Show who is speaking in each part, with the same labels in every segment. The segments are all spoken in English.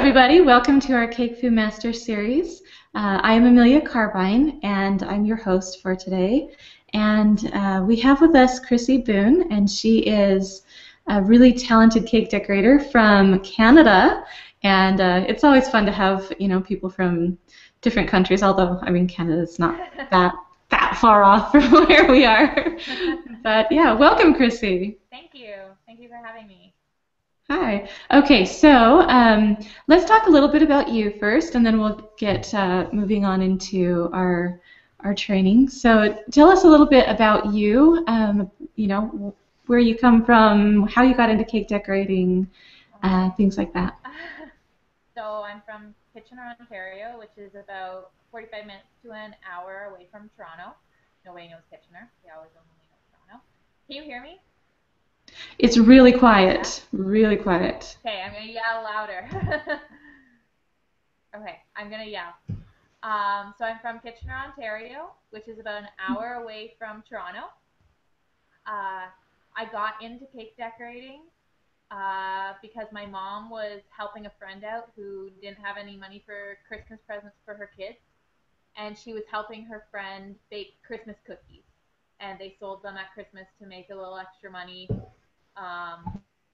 Speaker 1: everybody. Welcome to our CakeFu Master Series. I am Amelia Carbine, and I'm your host for today. And we have with us Chrissie Boon, and she is a really talented cake decorator from Canada. And it's always fun to have, people from different countries. Although, I mean, Canada's not that far off from where we are. But yeah, welcome, Chrissie.
Speaker 2: Thank you. Thank you for having me.
Speaker 1: Hi. Okay, so let's talk a little bit about you first, and then we'll get moving on into our training. So tell us a little bit about you. Where you come from, how you got into cake decorating, things like that.
Speaker 2: So I'm from Kitchener, Ontario, which is about 45 minutes to an hour away from Toronto. Nobody knows Kitchener. They always only know Toronto. Can you hear me?
Speaker 1: It's really quiet, really quiet.
Speaker 2: Okay, I'm going to yell louder. Okay, I'm going to yell. So I'm from Kitchener, Ontario, which is about an hour away from Toronto. I got into cake decorating because my mom was helping a friend out who didn't have any money for Christmas presents for her kids. And she was helping her friend bake Christmas cookies. And they sold them at Christmas to make a little extra money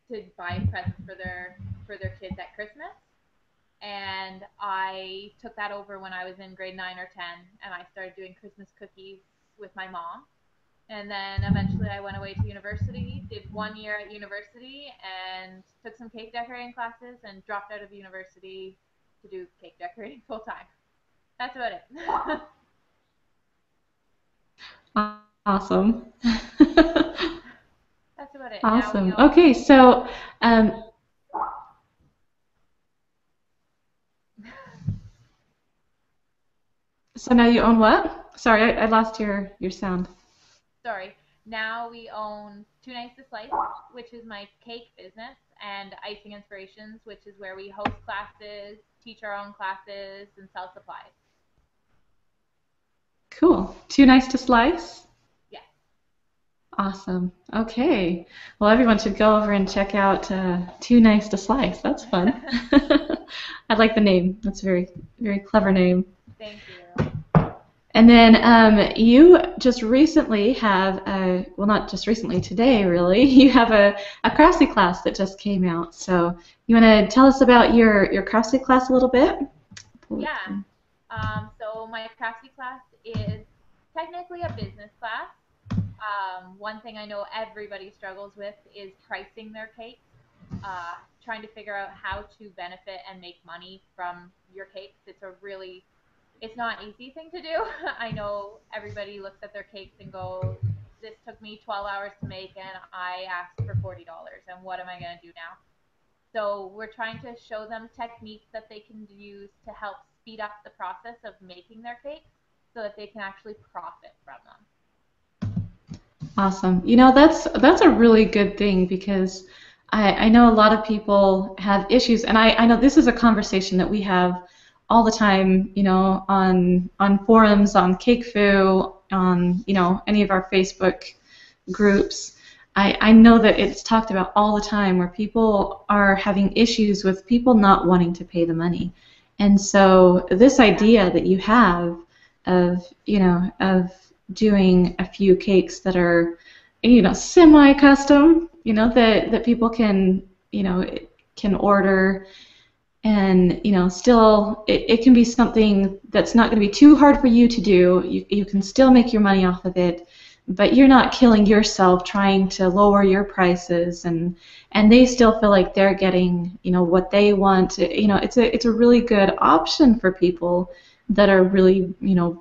Speaker 2: to buy presents for their kids at Christmas. And I took that over when I was in grade 9 or 10, and I started doing Christmas cookies with my mom. And then eventually I went away to university, did 1 year at university, and took some cake decorating classes and dropped out of university to do cake decorating full time. That's about it.
Speaker 1: Awesome.
Speaker 2: That's about it.
Speaker 1: Awesome. Okay, so so now you own what? Sorry, I lost your sound.
Speaker 2: Sorry. Now we own Too Nice to Slice, which is my cake business, and Icing Inspirations, which is where we host classes, teach our own classes, and sell supplies.
Speaker 1: Cool. Too Nice to Slice?
Speaker 2: Yes.
Speaker 1: Awesome. Okay. Well, everyone should go over and check out Too Nice to Slice. That's fun. I like the name. That's a very, very clever name.
Speaker 2: Thank you.
Speaker 1: And then you just recently have, well, not just recently, today really, you have a craftsy class that just came out. So you want to tell us about your craftsy class a little bit?
Speaker 2: Yeah. So my craftsy class is technically a business class. One thing I know everybody struggles with is pricing their cakes, trying to figure out how to benefit and make money from your cakes. It's not an easy thing to do. I know everybody looks at their cakes and go, this took me 12 hours to make and I asked for $40, and what am I going to do now? So we're trying to show them techniques that they can use to help speed up the process of making their cakes so that they can actually profit from them.
Speaker 1: Awesome. That's a really good thing because I know a lot of people have issues, and I know this is a conversation that we have all the time, on forums, on CakeFu, on, any of our Facebook groups. I know that it's talked about all the time where people are having issues with people not wanting to pay the money. And so this idea that you have of, of doing a few cakes that are, semi-custom, that people can, can order, and still it can be something that's not going to be too hard for you to do. You can still make your money off of it, but you're not killing yourself trying to lower your prices, and they still feel like they're getting what they want. It's a really good option for people that are really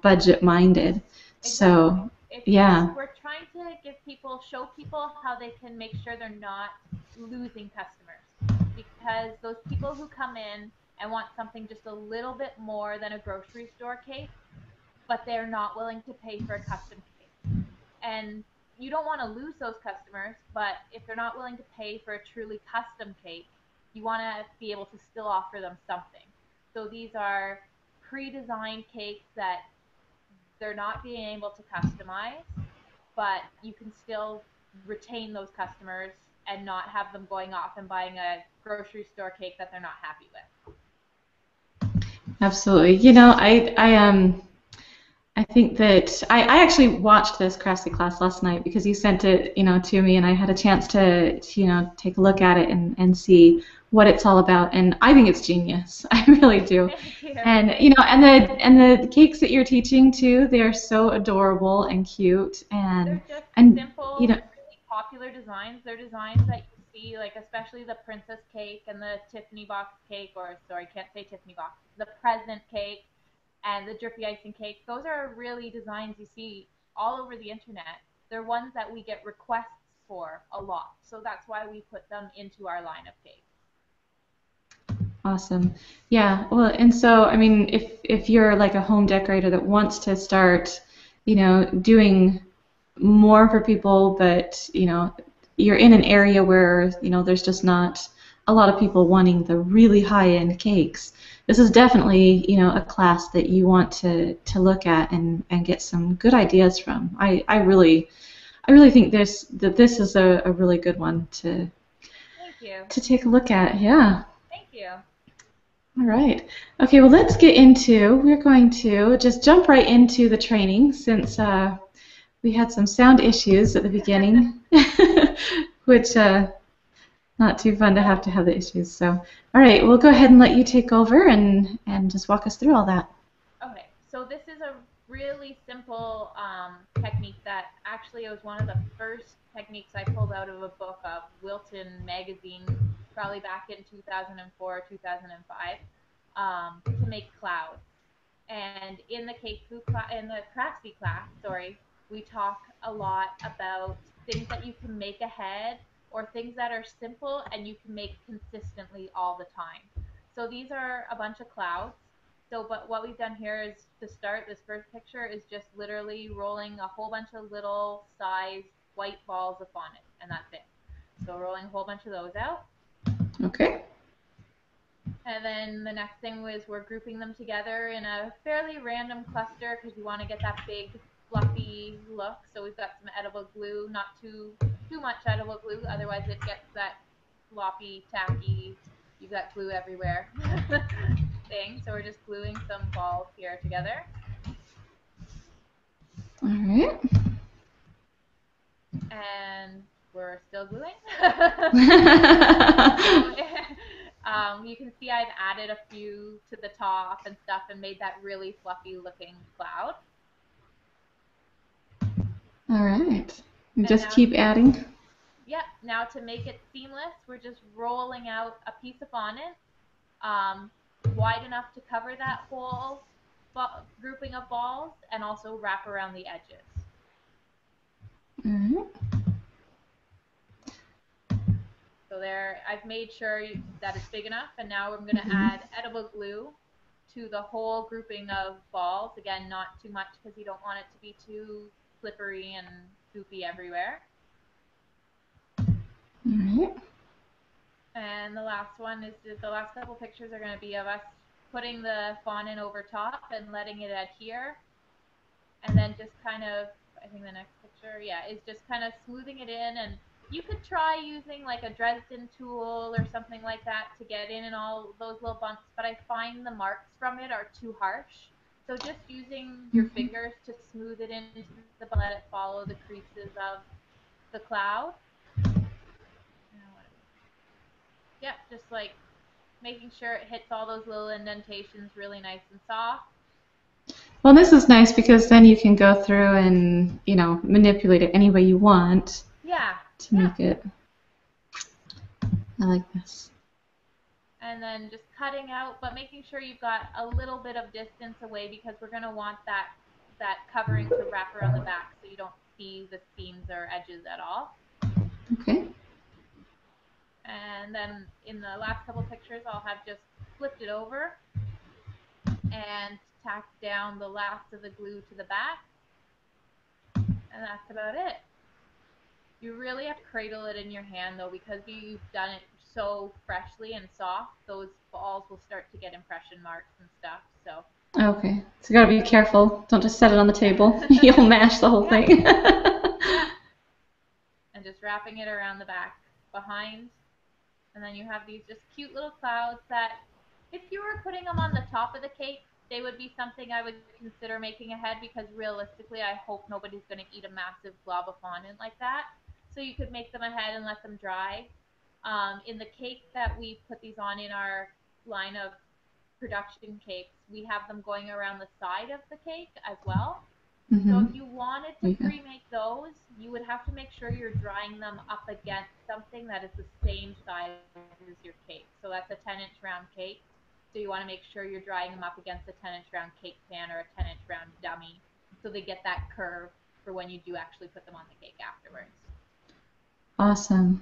Speaker 1: budget minded.
Speaker 2: Exactly.
Speaker 1: Yeah.
Speaker 2: We're trying to show people how they can make sure they're not losing customers, because those people who come in and want something just a little bit more than a grocery store cake, but they're not willing to pay for a custom cake. And you don't want to lose those customers, but if they're not willing to pay for a truly custom cake, you want to be able to still offer them something. So these are pre-designed cakes that they're not being able to customize, but you can still retain those customers and not have them going off and buying a grocery store cake that they're not happy with.
Speaker 1: Absolutely. You know, I think that I actually watched this craftsy class last night because you sent it, to me, and I had a chance to take a look at it and see what it's all about. And I think it's genius. I really do.
Speaker 2: Thank you.
Speaker 1: And and the cakes that you're teaching too, they are so adorable and cute.
Speaker 2: They're just
Speaker 1: And you
Speaker 2: simple,
Speaker 1: know,
Speaker 2: really popular designs. They're designs that you see, like especially the princess cake and the Tiffany box cake, or sorry, can't say Tiffany box, the present cake and the drippy icing cake. Those are really designs you see all over the internet. They're ones that we get requests for a lot. So that's why we put them into our line of cakes.
Speaker 1: awesome. Yeah. Well, and so I mean, if you're like a home decorator that wants to start, doing more for people, but you're in an area where there's just not a lot of people wanting the really high-end cakes. This is definitely a class that you want to look at and get some good ideas from. I really think this is a really good one
Speaker 2: Thank you.
Speaker 1: to take a look at. Yeah.
Speaker 2: Thank you.
Speaker 1: All right. Okay, well, we're going to just jump right into the training since we had some sound issues at the beginning, which not too fun to have the issues. So, all right, we'll go ahead and let you take over and just walk us through all that.
Speaker 2: Okay, so this is a really simple technique that actually was one of the first techniques I pulled out of a book of Wilton magazine, probably back in 2004, 2005, to make clouds. And in the in the craftsy class, sorry, we talk a lot about things that you can make ahead or things that are simple and you can make consistently all the time. So these are a bunch of clouds. So, but what we've done here is to start, this first picture is just literally rolling a whole bunch of little sized white balls of fondant, and that's it. So rolling a whole bunch of those out.
Speaker 1: Okay.
Speaker 2: And then the next thing was we're grouping them together in a fairly random cluster because we want to get that big fluffy look. So we've got some edible glue, not too much edible glue, otherwise it gets that floppy, tacky, you've got glue everywhere thing. So we're just gluing some balls here together.
Speaker 1: All right.
Speaker 2: And we're still gluing. You can see I've added a few to the top and stuff and made that really fluffy looking cloud.
Speaker 1: All right. And just keep adding.
Speaker 2: Yep. Now to make it seamless, we're just rolling out a piece of fondant wide enough to cover that whole grouping of balls and also wrap around the edges.
Speaker 1: All right.
Speaker 2: So there, I've made sure that it's big enough, and now I'm going to add edible glue to the whole grouping of balls. Again, not too much because you don't want it to be too slippery and goopy everywhere.
Speaker 1: All right.
Speaker 2: And the last one is the last couple pictures are going to be of us putting the fondant over top and letting it adhere. And then just kind of, I think the next picture, yeah, is just kind of smoothing it in. And you could try using like a Dresden tool or something like that to get in and all those little bumps, but I find the marks from it are too harsh. So just using your fingers to smooth it into let it follow the creases of the cloud. Yep, just like making sure it hits all those little indentations really nice and soft.
Speaker 1: Well, this is nice because then you can go through and, manipulate it any way you want.
Speaker 2: Yeah.
Speaker 1: To make it. I like this.
Speaker 2: And then just cutting out, but making sure you've got a little bit of distance away because we're going to want that covering to wrap around the back so you don't see the seams or edges at all.
Speaker 1: Okay.
Speaker 2: And then in the last couple pictures, I'll have just flipped it over and tacked down the last of the glue to the back. And that's about it. You really have to cradle it in your hand, though, because you've done it so freshly and soft, those balls will start to get impression marks and stuff. So.
Speaker 1: Okay. So you got to be careful. Don't just set it on the table. You'll mash the whole thing.
Speaker 2: Yeah. And just wrapping it around the back behind. And then you have these just cute little clouds that If you were putting them on the top of the cake, they would be something I would consider making ahead, because realistically, I hope nobody's going to eat a massive glob of fondant like that. So you could make them ahead and let them dry. In the cake that we put these on in our line of production cakes, we have them going around the side of the cake as well. So
Speaker 1: Mm-hmm.
Speaker 2: if you wanted to
Speaker 1: Okay.
Speaker 2: pre-make those, you would have to make sure you're drying them up against something that is the same size as your cake. So that's a 10-inch round cake. So you want to make sure you're drying them up against a 10-inch round cake pan or a 10-inch round dummy, so they get that curve for when you do actually put them on the cake afterwards.
Speaker 1: Awesome.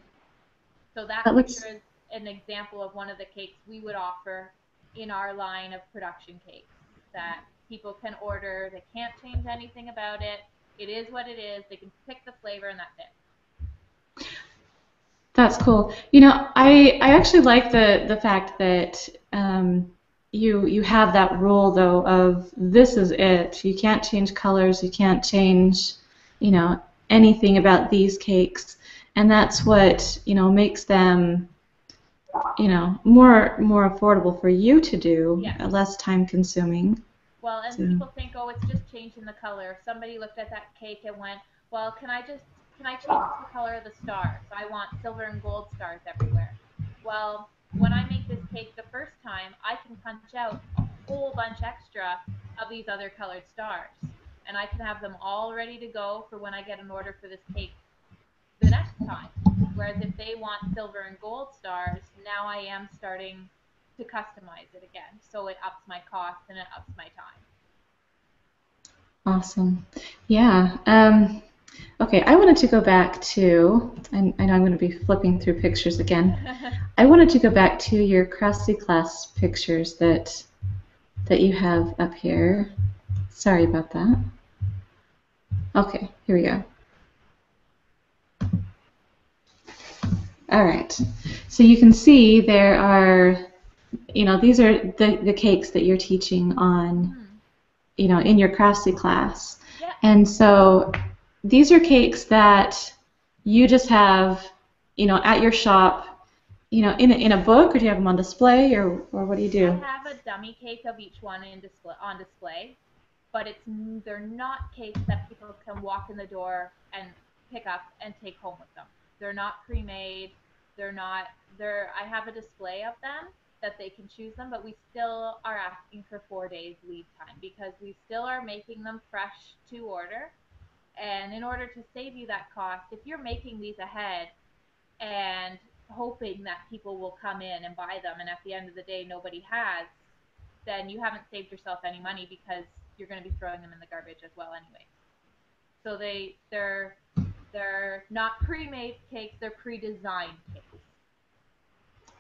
Speaker 2: So that
Speaker 1: That
Speaker 2: picture
Speaker 1: looks
Speaker 2: is an example of one of the cakes we would offer in our line of production cakes that people can order. They can't change anything about it. It is what it is. They can pick the flavor and that's it.
Speaker 1: That's cool. You know, I actually like the fact that you have that rule though of this is it. You can't change colors. You can't change, you know, anything about these cakes, and that's what makes them more affordable for you to do,
Speaker 2: Yes.
Speaker 1: less time consuming.
Speaker 2: Well, and
Speaker 1: So,
Speaker 2: people think, oh, it's just changing the color. Somebody looked at that cake and went, well, can I change the color of the stars? I want silver and gold stars everywhere. Well, when I make this cake the first time, I can punch out a whole bunch extra of these other colored stars. And I can have them all ready to go for when I get an order for this cake the next time. Whereas if they want silver and gold stars, now I am starting to customize it again. So it ups my cost and it ups my time.
Speaker 1: awesome. Yeah. Okay, I wanted to go back to, and I know I'm going to be flipping through pictures again. I wanted to go back to your Craftsy class pictures that you have up here. Sorry about that. Okay, here we go. All right. So you can see there are, these are the cakes that you're teaching on, in your Craftsy class.
Speaker 2: Yeah.
Speaker 1: And so these are cakes that you just have, at your shop, in a book, or do you have them on display, or what do you do?
Speaker 2: I have a dummy cake of each one on display, but they're not cakes that people can walk in the door and pick up and take home with them. They're not pre-made. They're not. I have a display of them that they can choose them, but we still are asking for 4 days lead time because we still are making them fresh to order. And in order to save you that cost, if you're making these ahead and hoping that people will come in and buy them, and at the end of the day nobody has, then you haven't saved yourself any money because you're going to be throwing them in the garbage as well anyway. So they're not pre-made cakes; they're pre-designed cakes.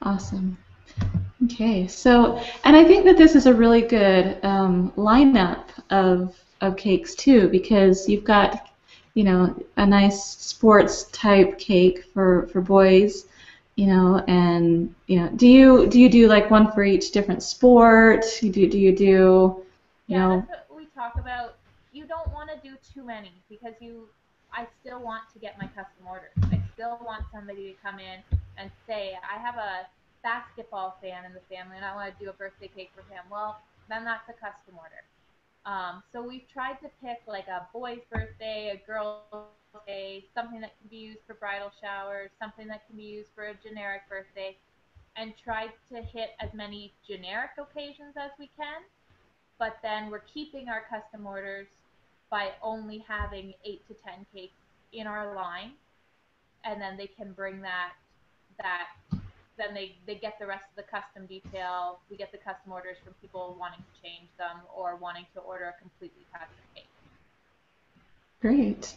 Speaker 1: Awesome. Okay, so, and I think that this is a really good lineup of cakes too, because you've got, a nice sports type cake for boys, and do you do like one for each different sport? Do you do,
Speaker 2: Yeah, that's what we talk about. You don't want to do too many because I still want to get my custom orders. I still want somebody to come in and say, I have a basketball fan in the family and I want to do a birthday cake for him. Well, then that's a custom order. So we've tried to pick like a boy's birthday, a girl's birthday, something that can be used for bridal showers, something that can be used for a generic birthday, and tried to hit as many generic occasions as we can. But then we're keeping our custom orders by only having 8 to 10 cakes in our line, and then they can bring that then they get the rest of the custom detail. We get the custom orders from people wanting to change them or wanting to order a completely custom cake.
Speaker 1: Great.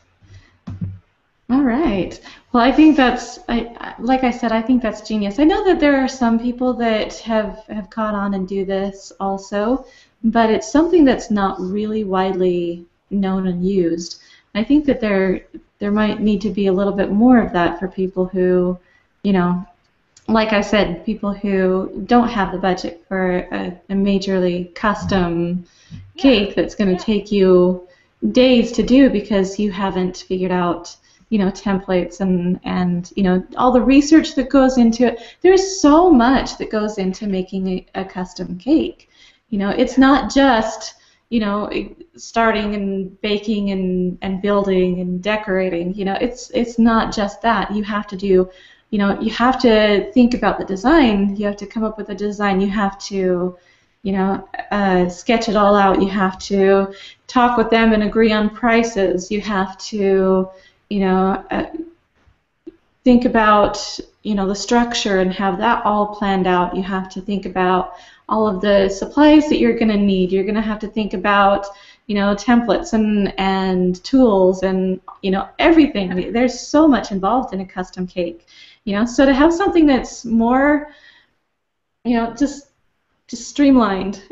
Speaker 1: All right. Well, I think like I said, I think that's genius. I know that there are some people that have caught on and do this also, but it's something that's not really widely known and used. I think that there might need to be a little bit more of that for people who, like I said, people who don't have the budget for a majorly custom cake that's going to take you days to do because you haven't figured out, templates and all the research that goes into it. There's so much that goes into making a custom cake. It's not just starting and baking and building and decorating. It's not just that. You have to do, you have to think about the design. You have to come up with a design. You have to, sketch it all out. You have to talk with them and agree on prices. You have to, think about, the structure and have that all planned out. You have to think about all of the supplies that you're going to need. You're going to have to think about, templates and tools and, everything. There's so much involved in a custom cake, So to have something that's more, just streamlined,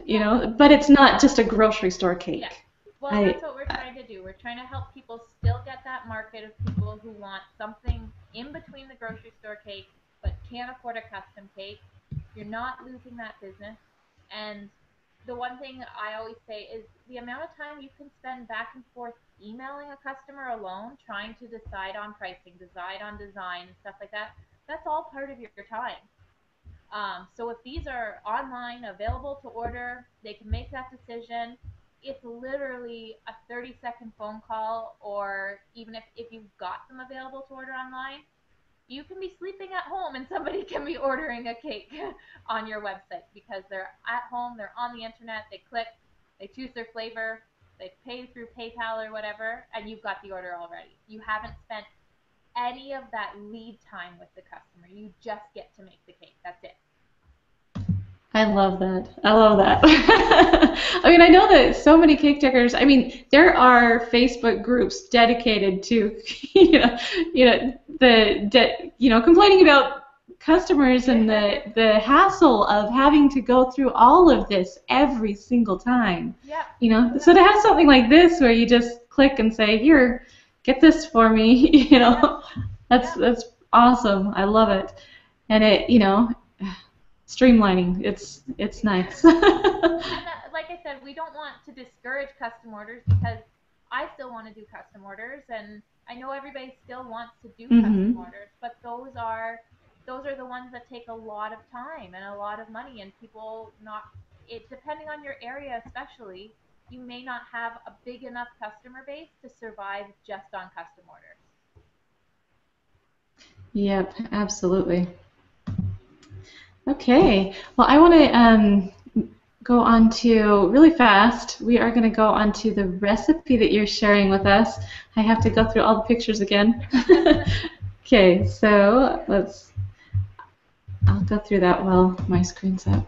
Speaker 1: but it's not just a grocery store cake.
Speaker 2: Yeah. Well, that's what we're trying to do. We're trying to help people still get that market of people who want something in between the grocery store cake but can't afford a custom cake. You're not losing that business. And the one thing I always say is the amount of time you can spend back and forth emailing a customer alone, trying to decide on pricing, decide on design, and stuff like that, that's all part of your time. So if these are online, available to order, they can make that decision. It's literally a 30-second phone call, or even if you've got them available to order online, you can be sleeping at home and somebody can be ordering a cake on your website because they're at home, they're on the internet, they click, they choose their flavor, they pay through PayPal or whatever, and you've got the order already. You haven't spent any of that lead time with the customer. You just get to make the cake. That's it.
Speaker 1: I love that. I love that. I mean, I know that so many cake decorators. I mean, there are Facebook groups dedicated to, complaining about customers and the hassle of having to go through all of this every single time.
Speaker 2: Yeah.
Speaker 1: So to have something like this where you just click and say, "Here, get this for me," that's awesome. I love it, and it, streamlining. It's nice.
Speaker 2: And like I said, we don't want to discourage custom orders because I still want to do custom orders, and I know everybody still wants to do custom orders, but those are the ones that take a lot of time and a lot of money, and people not it depending on your area especially, you may not have a big enough customer base to survive just on custom orders.
Speaker 1: Yep, absolutely. Okay, well, I want to go on to, really fast, we are going to go on to the recipe that you're sharing with us. I have to go through all the pictures again. Okay, so I'll go through that while my screen's up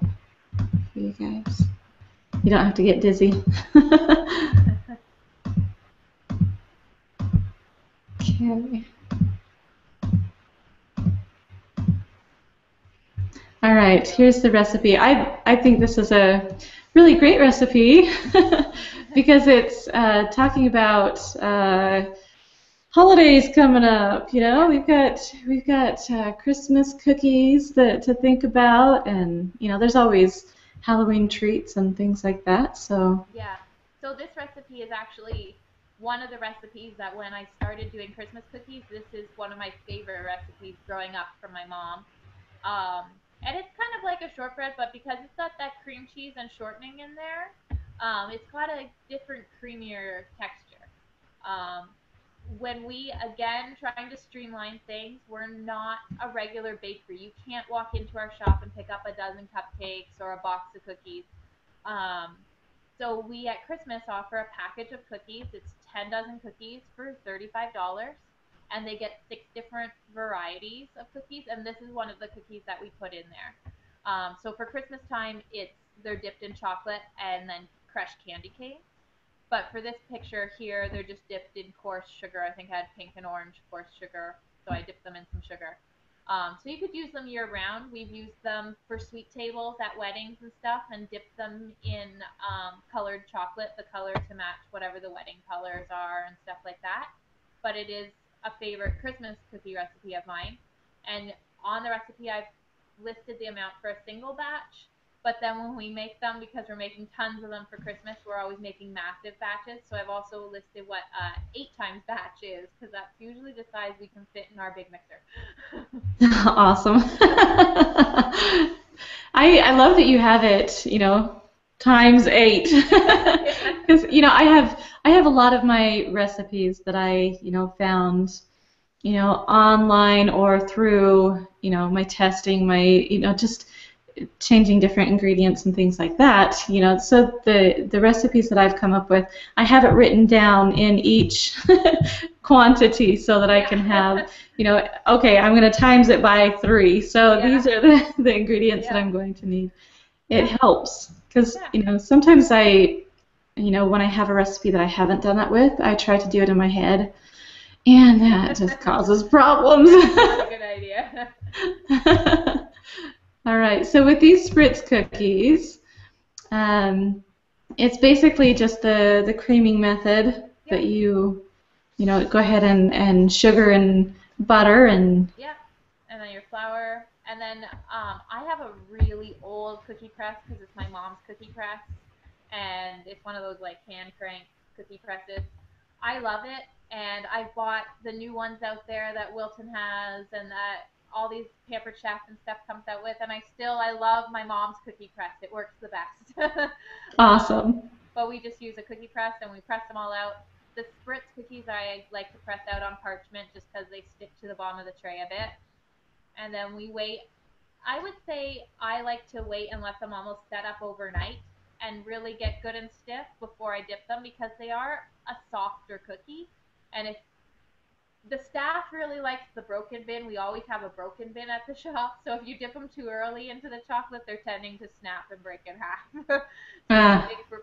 Speaker 1: for you guys. You don't have to get dizzy. Okay. All right, here's the recipe. I think this is a really great recipe because it's talking about holidays coming up. We've got Christmas cookies to think about, and there's always Halloween treats and things like that. So
Speaker 2: yeah. So this recipe is actually one of the recipes that when I started doing Christmas cookies, this is one of my favorite recipes growing up from my mom. And it's kind of like a shortbread, but because it's got that cream cheese and shortening in there, it's got a different, creamier texture. Um, when we, again, trying to streamline things, we're not a regular bakery. You can't walk into our shop and pick up a dozen cupcakes or a box of cookies. Um, so we at Christmas offer a package of cookies. It's 10 dozen cookies for $35, and they get 6 different varieties of cookies, and this is one of the cookies that we put in there. So for Christmas time, they're dipped in chocolate and then crushed candy cane. But for this picture here, they're just dipped in coarse sugar. I think I had pink and orange coarse sugar, so I dipped them in some sugar. So you could use them year round. We've used them for sweet tables at weddings and stuff and dipped them in colored chocolate, the color to match whatever the wedding colors are and stuff like that. But it is a favorite Christmas cookie recipe of mine. And on the recipe, I've listed the amount for a single batch. But then when we make them, because we're making tons of them for Christmas, we're always making massive batches. So I've also listed what 8 times batch is, because that's usually the size we can fit in our big mixer.
Speaker 1: Awesome. I love that you have it, times 8. Because, I have a lot of my recipes that I, found, online or through, my testing, my, just changing different ingredients and things like that, so the recipes that I've come up with, I have it written down in each quantity so that I can have, okay, I'm going to times it by 3, so these are the ingredients that I'm going to need. It helps because, sometimes when I have a recipe that I haven't done that with, I try to do it in my head, and that just causes problems.
Speaker 2: That's a good idea.
Speaker 1: All right, so with these Spritz cookies, it's basically just the creaming method that you go ahead and sugar and butter and...
Speaker 2: Yeah, and then your flour. And then I have a really old cookie press because it's my mom's cookie press, and it's one of those like hand crank cookie presses. I love it, and I've bought the new ones out there that Wilton has and that all these Pampered Chef and stuff comes out with, and I love my mom's cookie press. It works the best.
Speaker 1: Awesome.
Speaker 2: But we just use a cookie press and we press them all out. The Spritz cookies I like to press out on parchment just because they stick to the bottom of the tray a bit. And then we wait. I would say I like to wait and let them almost set up overnight and really get good and stiff before I dip them, because they are a softer cookie. And if the staff really likes the broken bin, we always have a broken bin at the shop. So if you dip them too early into the chocolate, they're tending to snap and break in half.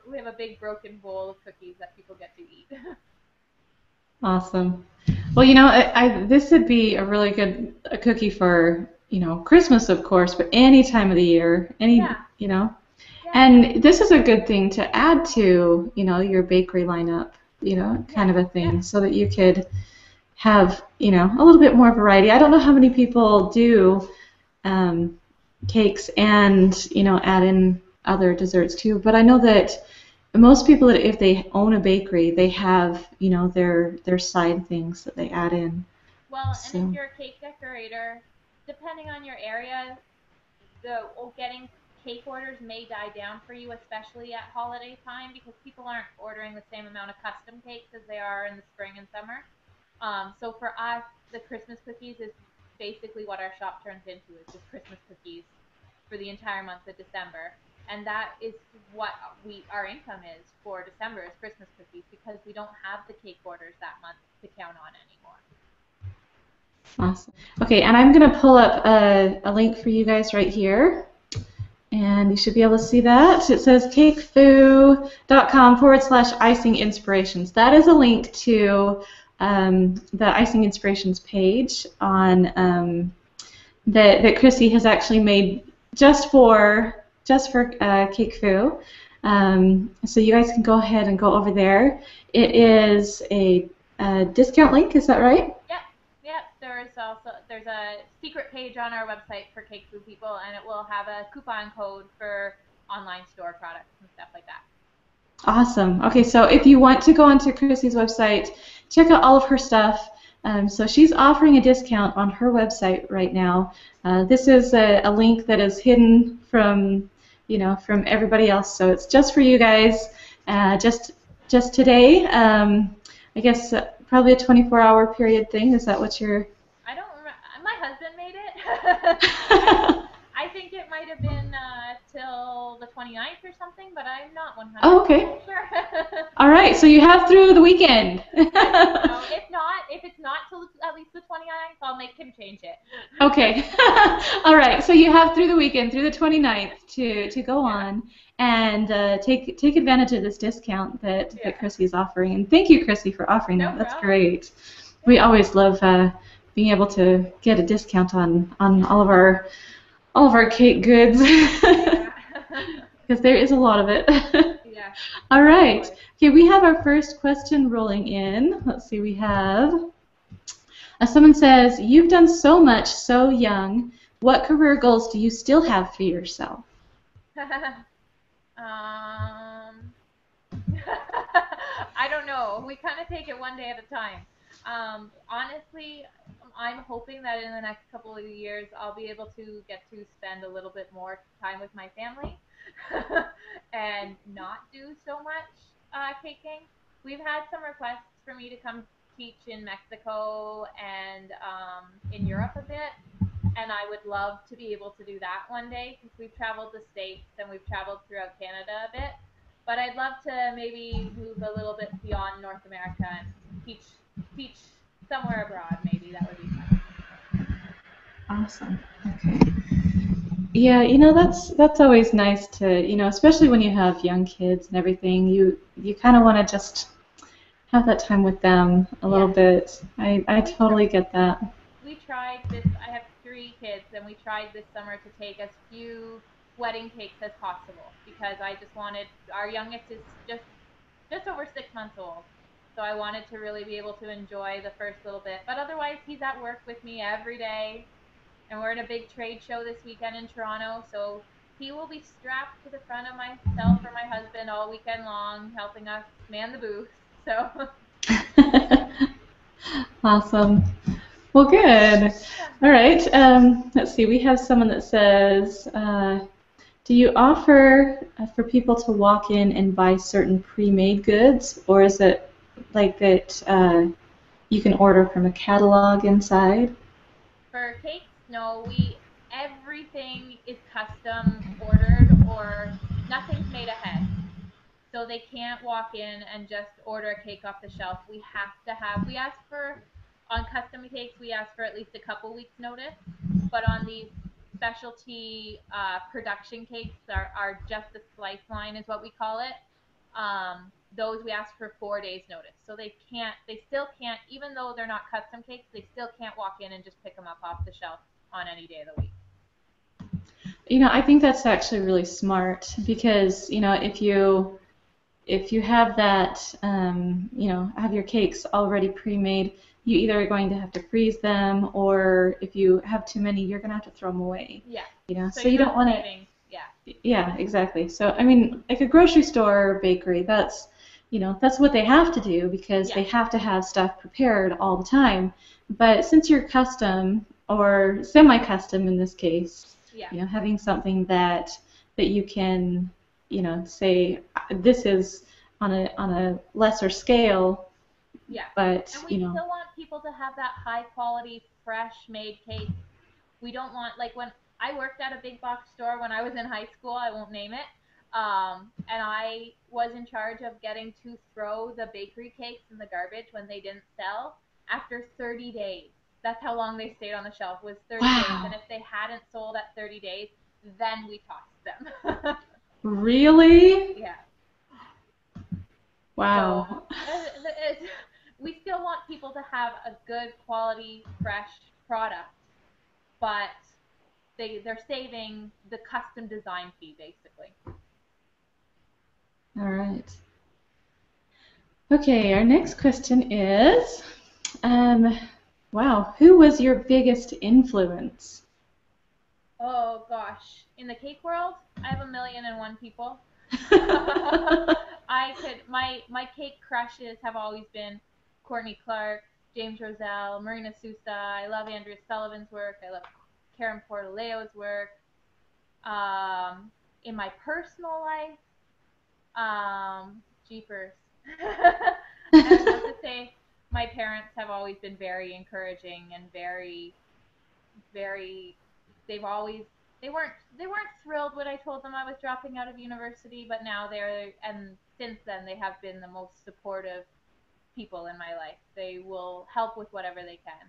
Speaker 2: We have a big broken bowl of cookies that people get to eat.
Speaker 1: Awesome. Well, this would be a really good cookie for, Christmas, of course, but any time of the year, And this is a good thing to add to, your bakery lineup, kind of a thing, so that you could have, a little bit more variety. I don't know how many people do cakes and, add in other desserts too, but I know that most people, that if they own a bakery, they have, their side things that they add in.
Speaker 2: Well, and if you're a cake decorator, depending on your area, getting cake orders may die down for you, especially at holiday time, because people aren't ordering the same amount of custom cakes as they are in the spring and summer. So for us, the Christmas cookies is basically what our shop turns into, is just Christmas cookies for the entire month of December. And that is what our income is for December, is Christmas cookies, because we don't have the cake orders that month to count on anymore.
Speaker 1: Awesome. Okay, and I'm going to pull up a link for you guys right here. And you should be able to see that. It says cakefu.com/icing inspirations. That is a link to the Icing Inspirations page on that Chrissie has actually made just for CakeFu. So you guys can go ahead and go over there. It is a discount link, is that right?
Speaker 2: Yep. There's a secret page on our website for CakeFu people, and it will have a coupon code for online store products and stuff like that.
Speaker 1: Awesome. Okay, so if you want to go onto Chrissie's website, check out all of her stuff. So she's offering a discount on her website right now. This is a link that is hidden from everybody else, so it's just for you guys. Just today. I guess probably a 24-hour period thing. Is that what you're?
Speaker 2: I don't remember. My husband made it. I think it might have been till the 29th or something, but I'm not 100% sure.
Speaker 1: All right, so you have through the weekend.
Speaker 2: If it's not till at least the 29th, I'll make him change it.
Speaker 1: Okay. All right, so you have through the weekend, through the 29th, to go on and take advantage of this discount that Chrissie is offering. And thank you, Chrissie, for offering that. That's great. We always love being able to get a discount on all of our cake goods, because there is a lot of it.
Speaker 2: Yeah.
Speaker 1: All right. Okay, we have our first question rolling in. Let's see, we have someone says, "You've done so much so young. What career goals do you still have for yourself?"
Speaker 2: um, I don't know. We kind of take it one day at a time. Honestly, I'm hoping that in the next couple of years I'll be able to get to spend a little bit more time with my family and not do so much caking. We've had some requests for me to come teach in Mexico and in Europe a bit, and I would love to be able to do that one day since we've traveled the States and we've traveled throughout Canada a bit. But I'd love to maybe move a little bit beyond North America and teach teach somewhere abroad. Maybe that would be fun.
Speaker 1: Awesome. Okay. Yeah, that's always nice to, especially when you have young kids and everything, you kind of want to just have that time with them a little
Speaker 2: Yeah,
Speaker 1: bit. I
Speaker 2: we tr-
Speaker 1: totally get that.
Speaker 2: we tried this. I have 3 kids, and we tried this summer to take as few wedding cakes as possible because I just wanted our youngest is just over 6 months old. So I wanted to really be able to enjoy the first little bit. But otherwise, he's at work with me every day. And we're in a big trade show this weekend in Toronto. So he will be strapped to the front of myself or my husband all weekend long, helping us man the booth. So,
Speaker 1: Awesome. Well, good.
Speaker 2: yeah.
Speaker 1: All right. Let's see. We have someone that says, do you offer for people to walk in and buy certain pre-made goods, or is it like that you can order from a catalog inside?
Speaker 2: For cakes, no, everything is custom ordered or nothing's made ahead. So they can't walk in and just order a cake off the shelf. We ask for, on custom cakes, we ask for at least a couple weeks notice. But on these specialty production cakes, are just the slice line is what we call it. Those we ask for 4 days notice. So they still can't, even though they're not custom cakes, they still can't walk in and just pick them up off the shelf on any day of the week.
Speaker 1: I think that's actually really smart because, if you have that, have your cakes already pre-made, you either are going to have to freeze them, or if you have too many, you're going to have to throw them away.
Speaker 2: Yeah. So
Speaker 1: So
Speaker 2: you're
Speaker 1: you
Speaker 2: not
Speaker 1: don't want to.
Speaker 2: saving. Yeah.
Speaker 1: Yeah, exactly. So I mean, like a grocery store or bakery, that's what they have to do because
Speaker 2: Yeah.
Speaker 1: they have to have stuff prepared all the time. But since you're custom or semi-custom in this case,
Speaker 2: Yeah.
Speaker 1: having something that you can, say this is on a lesser scale,
Speaker 2: Yeah.
Speaker 1: but
Speaker 2: And we still want people to have that high quality, fresh made cake. We don't want, like, when I worked at a big box store when I was in high school, I won't name it. And I was in charge of getting to throw the bakery cakes in the garbage when they didn't sell after 30 days. That's how long they stayed on the shelf, was 30 days. And
Speaker 1: wow,
Speaker 2: if they hadn't sold at 30 days, then we tossed them.
Speaker 1: really?
Speaker 2: Yeah. So
Speaker 1: Wow.
Speaker 2: we still want people to have a good quality, fresh product, but they're saving the custom design fee basically.
Speaker 1: All right. Okay, our next question is, um, wow, who was your biggest influence?
Speaker 2: Oh gosh, in the cake world, I have 1,000,001 people. I could my cake crushes have always been Courtney Clark, James Roselle, Marina Sousa. I love Andrea Sullivan's work. I love Karen Portaleo's work. In my personal life, jeepers. I would have to say my parents have always been very encouraging and very, very. They've always they weren't thrilled when I told them I was dropping out of university, but now and since then they have been the most supportive people in my life. They will help with whatever they can.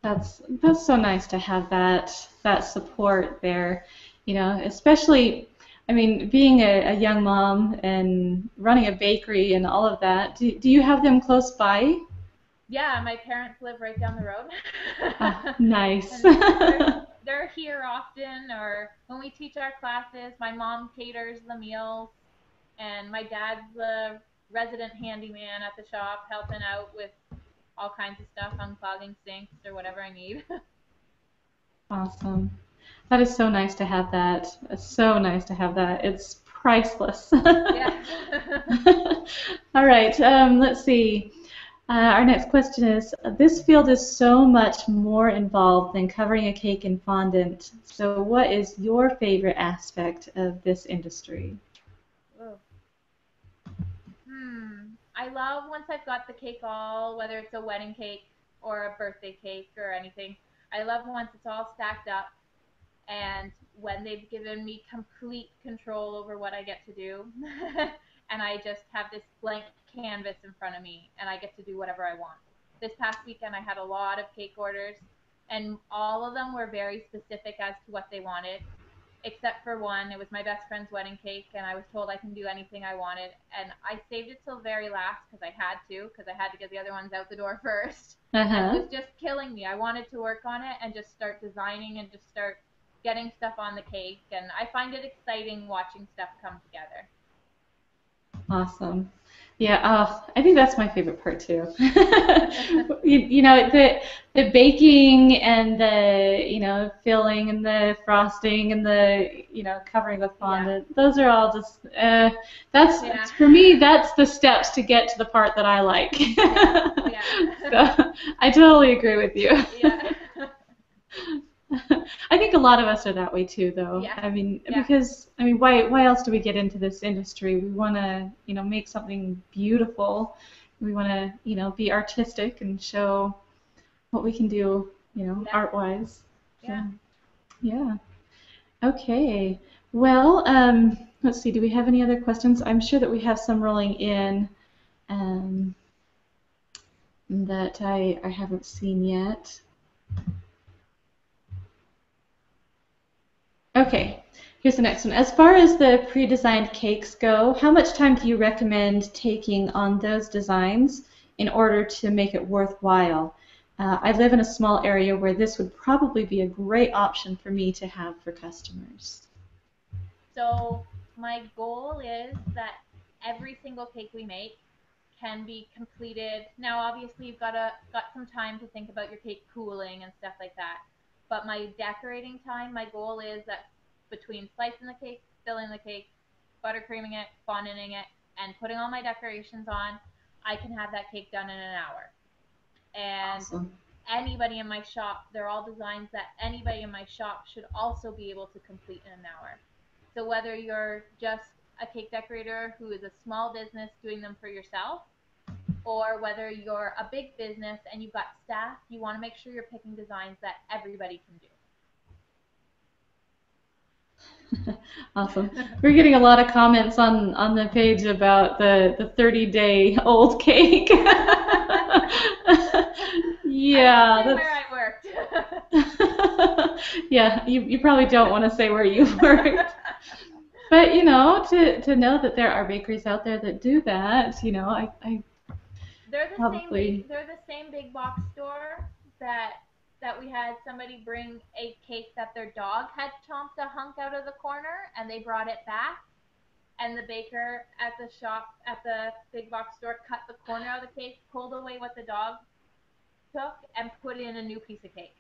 Speaker 1: That's so nice to have that support there, especially, I mean, being a young mom and running a bakery and all of that. Do you have them close by?
Speaker 2: Yeah, my parents live right down the road.
Speaker 1: Ah, nice.
Speaker 2: And they're here often, or when we teach our classes, my mom caters the meals, and my dad's the resident handyman at the shop, helping out with all kinds of stuff, unclogging sinks or whatever I need.
Speaker 1: Awesome. That is so nice to have that. It's so nice to have that. It's priceless.
Speaker 2: Yeah.
Speaker 1: All right, let's see. Our next question is, this field is so much more involved than covering a cake in fondant. So what is your favorite aspect of this industry?
Speaker 2: Ugh. I love once I've got the cake all, whether it's a wedding cake or a birthday cake or anything. I love once it's all stacked up and when they've given me complete control over what I get to do. And I just have this blank canvas in front of me and I get to do whatever I want. This past weekend, I had a lot of cake orders, and all of them were very specific as to what they wanted, except for one. It was my best friend's wedding cake, and I was told I can do anything I wanted. And I saved it till very last because I had to get the other ones out the door first. And it
Speaker 1: Uh-huh.
Speaker 2: was just killing me. I wanted to work on it and just start designing and just start getting stuff on the cake. And I find it exciting watching stuff come together.
Speaker 1: Awesome. Yeah, I think that's my favorite part too. You know, the baking and the, filling and the frosting and the, covering with
Speaker 2: Yeah.
Speaker 1: fondant. Those are all just
Speaker 2: Yeah.
Speaker 1: that's for me, that's the steps to get to the part that I like.
Speaker 2: Yeah. Yeah.
Speaker 1: So I totally agree with you.
Speaker 2: Yeah.
Speaker 1: I think a lot of us are that way too, though.
Speaker 2: Yeah.
Speaker 1: I mean,
Speaker 2: Yeah.
Speaker 1: because why else do we get into this industry? We want to, make something beautiful. We want to, be artistic and show what we can do,
Speaker 2: Yeah.
Speaker 1: art-wise. So,
Speaker 2: Yeah.
Speaker 1: yeah. Okay. Well, let's see. Do we have any other questions? I'm sure that we have some rolling in um, that I haven't seen yet. Okay, here's the next one. As far as the pre-designed cakes go, how much time do you recommend taking on those designs in order to make it worthwhile? I live in a small area where this would probably be a great option for me to have for customers.
Speaker 2: So my goal is that every single cake we make can be completed. Now, obviously, you've got some time to think about your cake cooling and stuff like that. But my decorating time, my goal is that between slicing the cake, filling the cake, buttercreaming it, fondanting it, and putting all my decorations on, I can have that cake done in an hour. And
Speaker 1: Awesome.
Speaker 2: anybody in my shop, they're all designs that anybody in my shop should also be able to complete in an hour. So whether you're just a cake decorator who is a small business doing them for yourself, or whether you're a big business and you've got staff, you want to make sure you're picking designs that everybody
Speaker 1: Awesome.
Speaker 2: can
Speaker 1: We're getting a lot of comments on the page about the 30-day old cake.
Speaker 2: I won't
Speaker 1: Yeah,
Speaker 2: say
Speaker 1: that's
Speaker 2: where I worked.
Speaker 1: yeah, you probably don't want to say where you worked. But to know that there are bakeries out there that do that, I probably
Speaker 2: They're the same big box store that we had somebody bring a cake that their dog had chomped a hunk out of the corner and they brought it back, and the baker at the shop at the big box store cut the corner of the cake, pulled away what the dog took, and put in a new piece of cake.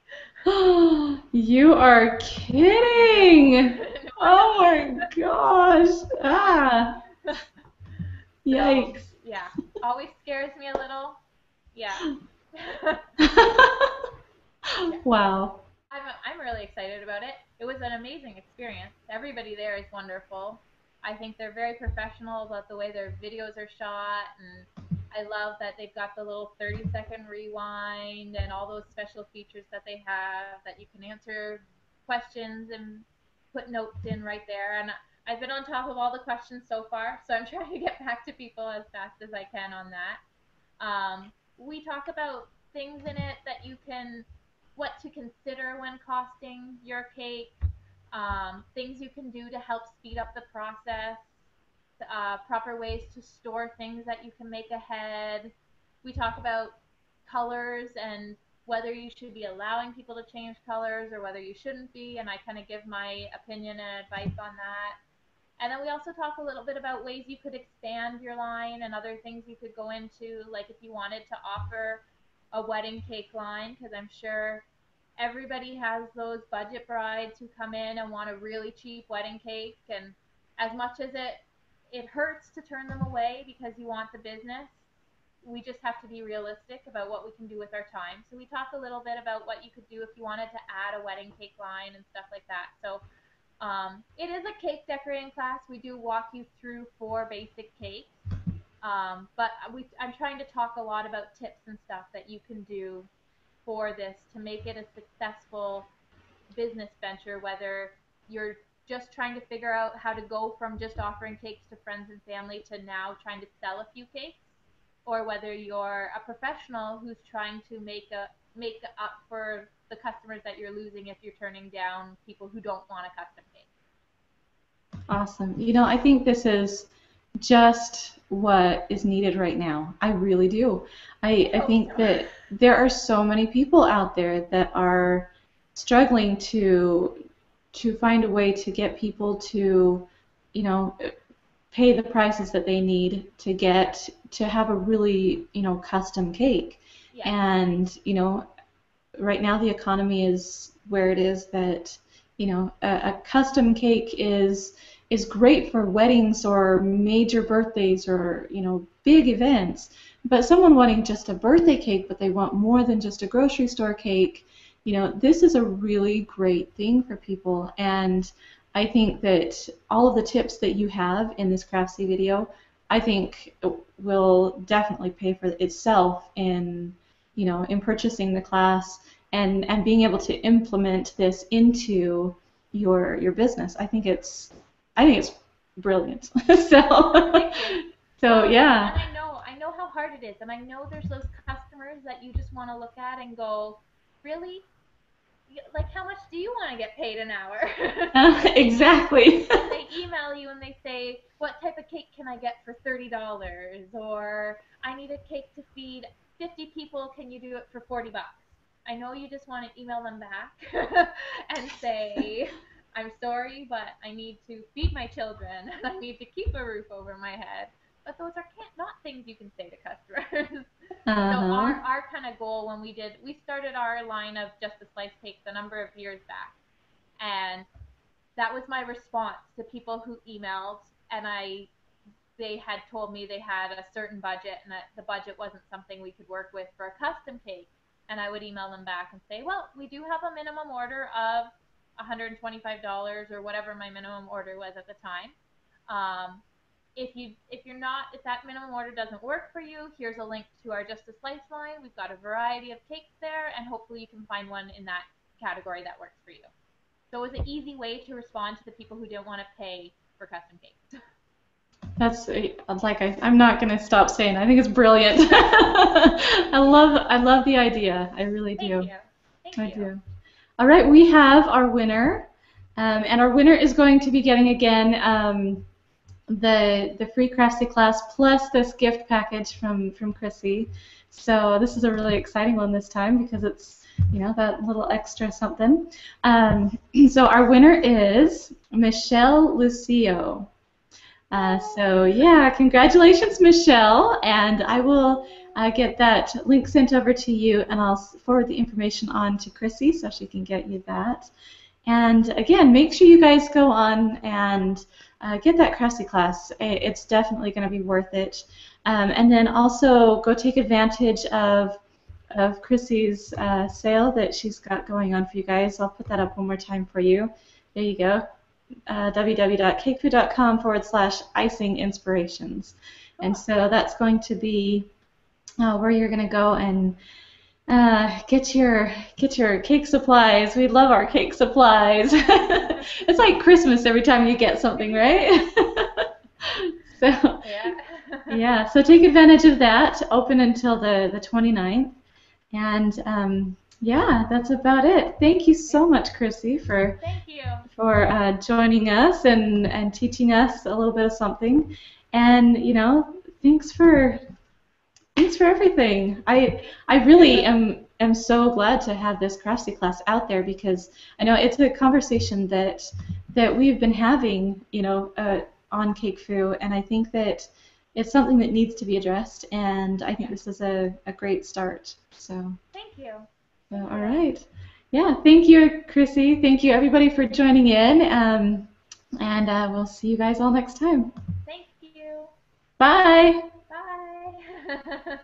Speaker 1: You are kidding.
Speaker 2: No, I'm
Speaker 1: Oh
Speaker 2: not.
Speaker 1: my gosh. Ah,
Speaker 2: So
Speaker 1: yikes.
Speaker 2: yeah, always scares me a little. Yeah. Yeah.
Speaker 1: Wow.
Speaker 2: I'm really excited about it. It was an amazing experience. Everybody there is wonderful. I think they're very professional about the way their videos are shot, and I love that they've got the little 30-second rewind and all those special features that they have that you can answer questions and put notes in right there. And I've been on top of all the questions so far, so I'm trying to get back to people as fast as I can on that. We talk about things in it that you can, what to consider when costing your cake, things you can do to help speed up the process, proper ways to store things that you can make ahead. We talk about colors and whether you should be allowing people to change colors or whether you shouldn't be, and I kind of give my opinion and advice on that. And then we also talk a little bit about ways you could expand your line and other things you could go into, like if you wanted to offer a wedding cake line, because I'm sure everybody has those budget brides who come in and want a really cheap wedding cake, and as much as it hurts to turn them away because you want the business, we just have to be realistic about what we can do with our time. So we talk a little bit about what you could do if you wanted to add a wedding cake line and stuff like that. So it is a cake decorating class. We do walk you through 4 basic cakes. But I'm trying to talk a lot about tips and stuff that you can do for this to make it a successful business venture, whether you're just trying to figure out how to go from just offering cakes to friends and family to now trying to sell a few cakes, or whether you're a professional who's trying to make up for the customers that you're losing if you're turning down people who don't want a custom cake.
Speaker 1: Awesome. I think this is just what is needed right now. I really do. I think that there are so many people out there that are struggling to find a way to get people to, pay the prices that they need to have a really, custom cake.
Speaker 2: Yeah.
Speaker 1: And, right now the economy is where it is that, a custom cake is great for weddings or major birthdays or, big events. But someone wanting just a birthday cake, but they want more than just a grocery store cake, this is a really great thing for people. And I think that all of the tips that you have in this Craftsy video, I think will definitely pay for itself in, in purchasing the class and being able to implement this into your business. I think it's brilliant. So yeah.
Speaker 2: And I know how hard it is, and I know there's those customers that you just want to look at and go, really? Like, how much do you want to get paid an hour?
Speaker 1: Exactly.
Speaker 2: And they email you and they say, what type of cake can I get for $30? Or I need a cake to feed 50 people. Can you do it for $40? I know you just want to email them back and say, I'm sorry, but I need to feed my children and I need to keep a roof over my head. But those are not things you can say to customers. So our kind of goal when we started our line of Just a Slice cakes a number of years back, and that was my response to people who emailed, and they had told me they had a certain budget and that the budget wasn't something we could work with for a custom cake, and I would email them back and say, well, we do have a minimum order of $125 or whatever my minimum order was at the time. If that minimum order doesn't work for you, here's a link to our Just a Slice line. We've got a variety of cakes there, and hopefully you can find one in that category that works for you. So it was an easy way to respond to the people who didn't want to pay for custom cakes.
Speaker 1: That's I'm not going to stop saying. I think it's brilliant. I love the idea. I really do.
Speaker 2: Thank you.
Speaker 1: Do. All right, we have our winner, and our winner is going to be getting again the free Craftsy class plus this gift package from Chrissie. So this is a really exciting one this time because it's that little extra something. So our winner is Michelle Lucio. So yeah, congratulations, Michelle, and I will get that link sent over to you, and I'll forward the information on to Chrissie so she can get you that. And again, make sure you guys go on and get that Craftsy class. It's definitely going to be worth it. And then also go take advantage of Chrissie's sale that she's got going on for you guys. I'll put that up one more time for you. There you go. www.cakefu.com/icing inspirations. And so that's going to be where you're going to go and get your cake supplies. We love our cake supplies. It's like Christmas every time you get something, right? So yeah, so take advantage of that. Open until the 29th. And yeah, that's about it. Thank you so much, Chrissie, for joining us and teaching us a little bit of something. And thanks for everything. I really am so glad to have this Craftsy class out there because I know it's a conversation that we've been having, on CakeFu, and I think that it's something that needs to be addressed, and I think this is a great start. So
Speaker 2: thank you.
Speaker 1: all right. Yeah, thank you, Chrissy. Thank you, everybody, for joining in. And we'll see you guys all next time.
Speaker 2: Thank you.
Speaker 1: Bye.
Speaker 2: Bye.